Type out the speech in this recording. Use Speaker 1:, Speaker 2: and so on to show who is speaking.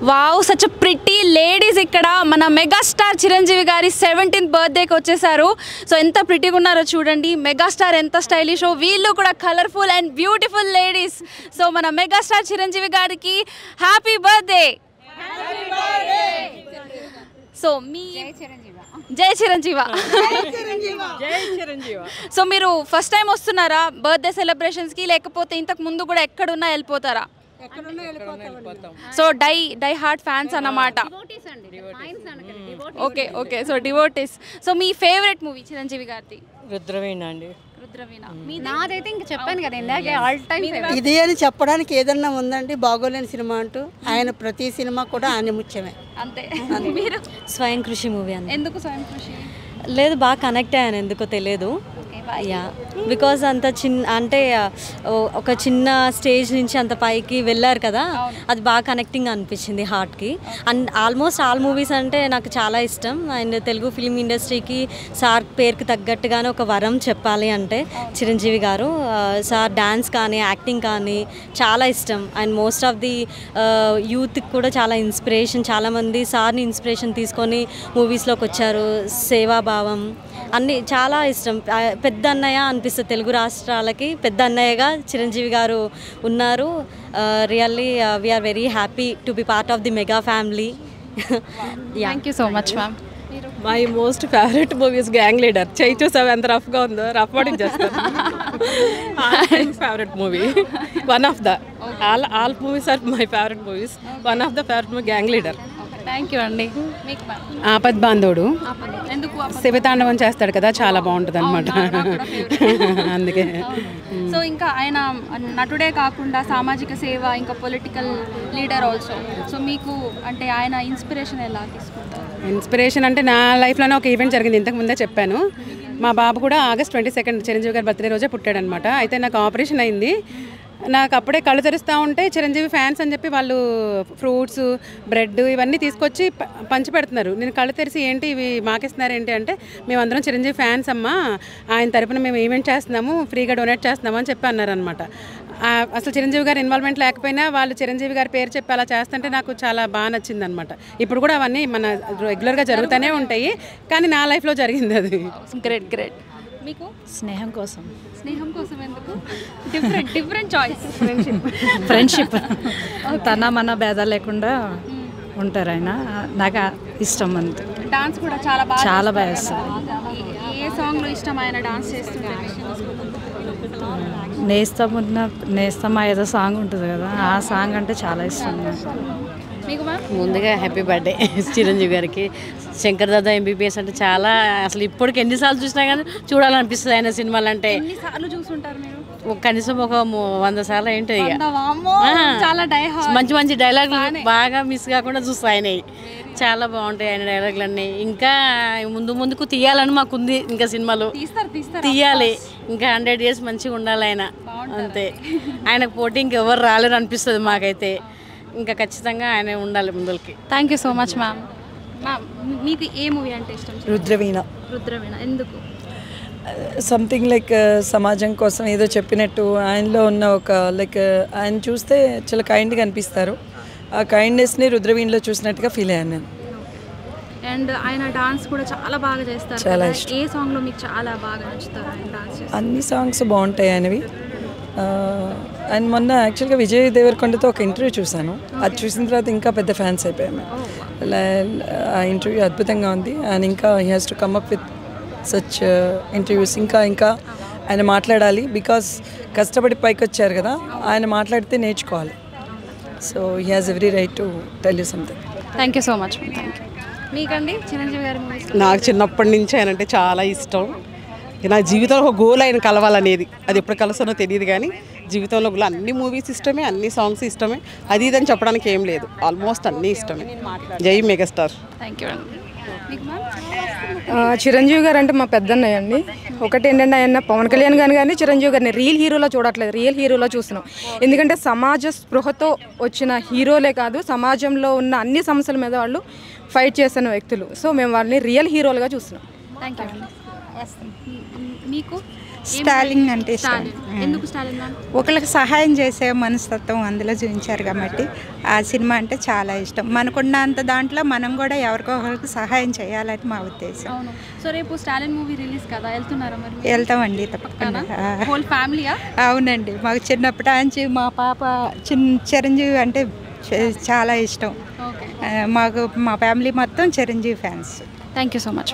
Speaker 1: Wow, such pretty ladies ఇక్కడ మన megastar Chiranjeevi గారి 17th బర్త్డేకి వచ్చేసారు. సో ఎంత ప్రిటీగా ఉన్నారో చూడండి. మెగాస్టార్ ఎంత స్టైలిష్, వీళ్ళు కూడా colourful and beautiful ladies. So మన మెగాస్టార్ చిరంజీవి గారికి హ్యాపీ బర్త్డే. సో మీ జై చిరంజీవ. సో మీరు ఫస్ట్ టైం వస్తున్నారా బర్త్డే సెలబ్రేషన్స్కి, లేకపోతే ఇంతకు ముందు కూడా ఎక్కడున్నా వెళ్ళిపోతారా? సో డై హార్ట్ ఫ్యాన్స్ అన్నమాట. Okay okay, so devotees. So మీ ఫేవరెట్ మూవీ చిరంజీవి గారిది?
Speaker 2: రుద్రవీణ అండి.
Speaker 1: నాదైతే ఇంకా చెప్పాను కదా ఇందాక, ఆల్ టైమ్
Speaker 3: ఇది అని చెప్పడానికి ఏదన్నా ఉందండి? బాగోలేని సినిమా అంటూ ఆయన ప్రతి సినిమా కూడా ఆయన ముఖ్యమే.
Speaker 1: అంతే. మీరు
Speaker 2: స్వయం కృషి మూవీ అండి.
Speaker 1: ఎందుకు స్వయం కృషి?
Speaker 2: లేదు, బాగా కనెక్ట్ అయ్యాను, ఎందుకో తెలియదు. యా, బికాజ్ అంత అంటే ఒక చిన్న స్టేజ్ నుంచి అంత పైకి వెళ్ళారు కదా, అది బాగా కనెక్టింగ్ అనిపించింది హార్ట్కి. అండ్ ఆల్మోస్ట్ ఆల్ మూవీస్ అంటే నాకు చాలా ఇష్టం. అండ్ తెలుగు ఫిల్మ్ ఇండస్ట్రీకి సార్ పేరుకి తగ్గట్టుగానే ఒక వరం చెప్పాలి అంటే చిరంజీవి గారు. సార్ డ్యాన్స్ కానీ యాక్టింగ్ కానీ చాలా ఇష్టం. అండ్ మోస్ట్ ఆఫ్ ది యూత్కి కూడా చాలా ఇన్స్పిరేషన్. చాలామంది సార్ని ఇన్స్పిరేషన్ తీసుకొని మూవీస్లోకి వచ్చారు. సేవాభావం అన్నీ చాలా ఇష్టం. పెద్ద అన్నయ్య అనిపిస్తుంది తెలుగు రాష్ట్రాలకి. పెద్ద అన్నయ్యగా చిరంజీవి గారు ఉన్నారు. Really we are very happy to be part of the mega family.
Speaker 1: Thank you so much ma'am.
Speaker 4: My most favourite movies Gang Leader. చేయి చూసావు ఎంత రఫ్గా ఉందో, రఫ్ వాడింగ్ చేస్తాను. Favourite movie, one of the all movies are my favourite movies. One of the favourite movie Gang Leader.
Speaker 1: Thank you అండి.
Speaker 4: ఆపద్ బాంధవుడు శివతాండవం చేస్తాడు కదా, చాలా బాగుంటుంది అనమాట. అందుకే.
Speaker 1: సో ఇంకా ఆయన నటుడే కాకుండా సామాజిక సేవ, ఇంకా పొలిటికల్ లీడర్ ఆల్సో. సో మీకు అంటే ఆయన ఇన్స్పిరేషన్ ఎలా తీసుకుంటారు?
Speaker 4: ఇన్స్పిరేషన్ అంటే నా లైఫ్లోనే ఒక ఈవెంట్ జరిగింది, ఇంతకు ముందే చెప్పాను. మా బాబు కూడా August 22 చిరంజీవి గారి బర్త్డే రోజే పుట్టాడనమాట. అయితే నాకు ఆపరేషన్ అయింది. నాకు అప్పుడే కళ్ళు తెరుస్తూ ఉంటే చిరంజీవి ఫ్యాన్స్ అని చెప్పి వాళ్ళు ఫ్రూట్స్, బ్రెడ్ ఇవన్నీ తీసుకొచ్చి పంచి పెడుతున్నారు. నేను కళ్ళు తెరిచి ఏంటి ఇవి మాకిస్తున్నారు ఏంటి అంటే, మేమందరం చిరంజీవి ఫ్యాన్స్ అమ్మా, ఆయన తరపున మేము ఈవెంట్ చేస్తున్నాము, ఫ్రీగా డొనేట్ చేస్తున్నాము అని చెప్పి అన్నారు అనమాట. అసలు చిరంజీవి గారి ఇన్వాల్వ్మెంట్ లేకపోయినా వాళ్ళు చిరంజీవి గారి పేరు చెప్పి అలా చేస్తుంటే నాకు చాలా బాగా నచ్చింది అనమాట. ఇప్పుడు కూడా అవన్నీ మన రెగ్యులర్గా జరుగుతూనే ఉంటాయి, కానీ నా లైఫ్లో జరిగింది అది.
Speaker 1: Great great. మీకు?
Speaker 2: స్నేహం కోసం.
Speaker 1: స్నేహం కోసం ఎందుకు? Different choice.
Speaker 5: ఫ్రెండ్షిప్. తన మన భేదాలు లేకుండా ఉంటారు ఆయన. నాకు ఇష్టం అంతే.
Speaker 1: డాన్స్ కూడా చాలా బాగా
Speaker 5: వేస్తారు.
Speaker 1: ఏ సాంగ్లో ఇష్టం ఆయన డాన్స్ చేస్తుంటే?
Speaker 5: నేస్తమా ఏదో సాంగ్ ఉంటుంది కదా, ఆ సాంగ్ అంటే చాలా ఇష్టం నాకు.
Speaker 1: మీకు మ్యామ్?
Speaker 2: ముందుగా హ్యాపీ బర్త్డే చిరంజీవి గారికి. శంకర్ దాదా MBBS అంటే చాలా, అసలు ఇప్పటికి ఎన్నిసార్లు చూసినా కానీ చూడాలనిపిస్తుంది ఆయన సినిమాలు అంటే.
Speaker 1: ఎన్నిసార్లు చూసుంటారు మీరు?
Speaker 2: కనీసం ఒక 100 సార్లు ఏంటి.
Speaker 1: చాలా
Speaker 2: మంచి మంచి డైలాగులు బాగా మిస్ కాకుండా చూస్తా ఆయన. చాలా బాగుంటాయి ఆయన డైలాగులన్నీ. ఇంకా ముందుకు తీయాలని మాకుంది, ఇంకా సినిమాలు తీయాలి. ఇంకా 100 years మంచిగా ఉండాలి ఆయన, అంతే. ఆయనకు పోటీ ఇంకెవరు రాలేరు అనిపిస్తుంది మాకైతే. ఇంకా ఖచ్చితంగా ఆయన ఉండాలి ముందుకి.
Speaker 1: Thank you so much ma'am. Ma'am మీకు ఏ మూవీ అంటే ఇష్టం?
Speaker 6: రుద్రవీణ.
Speaker 1: రుద్రవీణ ఎందుకు?
Speaker 6: సంథింగ్ లైక్ సమాజం కోసం ఏదో చెప్పినట్టు ఆయనలో ఉన్న ఒక లైక్ ఆయన చూస్తే చాలా కైండ్గా అనిపిస్తారు. ఆ కైండ్నెస్ని రుద్రవీణలో చూసినట్టుగా ఫీల్ అయ్యాను నేను.
Speaker 1: అండ్ ఆయన డాన్స్ కూడా చాలా బాగా చేస్తారు.
Speaker 6: చాలా ఇష్టం.
Speaker 1: ఏ సాంగ్లో మీకు చాలా బాగా నచ్చుతారు ఆయన డాన్స్ చేస్తారు?
Speaker 6: అన్ని సాంగ్స్ బాగుంటాయి ఆయనవి. అండ్ మొన్న యాక్చువల్గా విజయ్ దేవరకొండతో ఒక ఇంటర్వ్యూ చూశాను. అది చూసిన తర్వాత ఇంకా పెద్ద ఫ్యాన్స్ అయిపోయాము. ఆ ఇంటర్వ్యూ అద్భుతంగా ఉంది. అండ్ ఇంకా he has to come up with such interviews. ఇంకా ఆయన మాట్లాడాలి, బికాస్ కష్టపడి పైకి వచ్చారు కదా, ఆయన మాట్లాడితే నేర్చుకోవాలి. So he has every right to tell you something.
Speaker 1: Thank you so much. Thank you. మీకండి చిరంజీవి గారి మూవీస్?
Speaker 4: నాకు చిన్నప్పటి నుంచి ఆయన అంటే చాలా ఇష్టం. నా జీవితంలో ఒక గోల్ ఆయన కలవాలనేది. అది ఎప్పుడు కలుస్తానో తెలియదు, కానీ జీవితంలో గోల్. అన్ని మూవీస్ ఇష్టమే, అన్ని సాంగ్స్ ఇష్టమే. అది ఇదని చెప్పడానికి ఏం లేదు, ఆల్మోస్ట్ అన్నీ ఇష్టమే. జై మెగాస్టార్.
Speaker 1: థ్యాంక్ యూ అండి.
Speaker 7: చిరంజీవి గారు అంటే మా పెద్దన్నయ్య అండి. ఒకటి ఏంటంటే ఆయన పవన్ కళ్యాణ్ గారిని కానీ చిరంజీవి గారిని రియల్ హీరోలో చూడట్లేదు, రియల్ హీరోలో చూస్తున్నాం. ఎందుకంటే సమాజ స్పృహతో వచ్చిన హీరోలే కాదు, సమాజంలో ఉన్న అన్ని సమస్యల మీద వాళ్ళు ఫైట్ చేస్తున్న వ్యక్తులు. సో మేము వాళ్ళని రియల్ హీరోలుగా చూస్తున్నాం.
Speaker 1: థ్యాంక్ యూ అండి. మీకు?
Speaker 8: స్టాలిన్ అంటే ఇష్టం.
Speaker 1: ఎందుకు స్టాలిన్ మ్యామ్?
Speaker 8: ఒకరికి సహాయం చేసే మనస్తత్వం అందులో చూపించారు కాబట్టి ఆ సినిమా అంటే చాలా ఇష్టం. మనకున్నంత దాంట్లో మనం కూడా ఎవరికో ఒకరికి సహాయం చేయాలని మా ఉద్దేశం.
Speaker 1: అవును. సో రేపు స్టాలిన్ మూవీ రిలీజ్ కదా, వెళ్తున్నారా మరి?
Speaker 8: వెళ్తామండి తప్పకుండా.
Speaker 1: హోల్ ఫ్యామిలీయా?
Speaker 8: అవునండి, మాకు చిన్నప్పటి నుంచి మా పాప చిరంజీవి అంటే చాలా ఇష్టం. మాకు మా ఫ్యామిలీ మొత్తం Chiranjeevi fans.
Speaker 1: Thank you so much.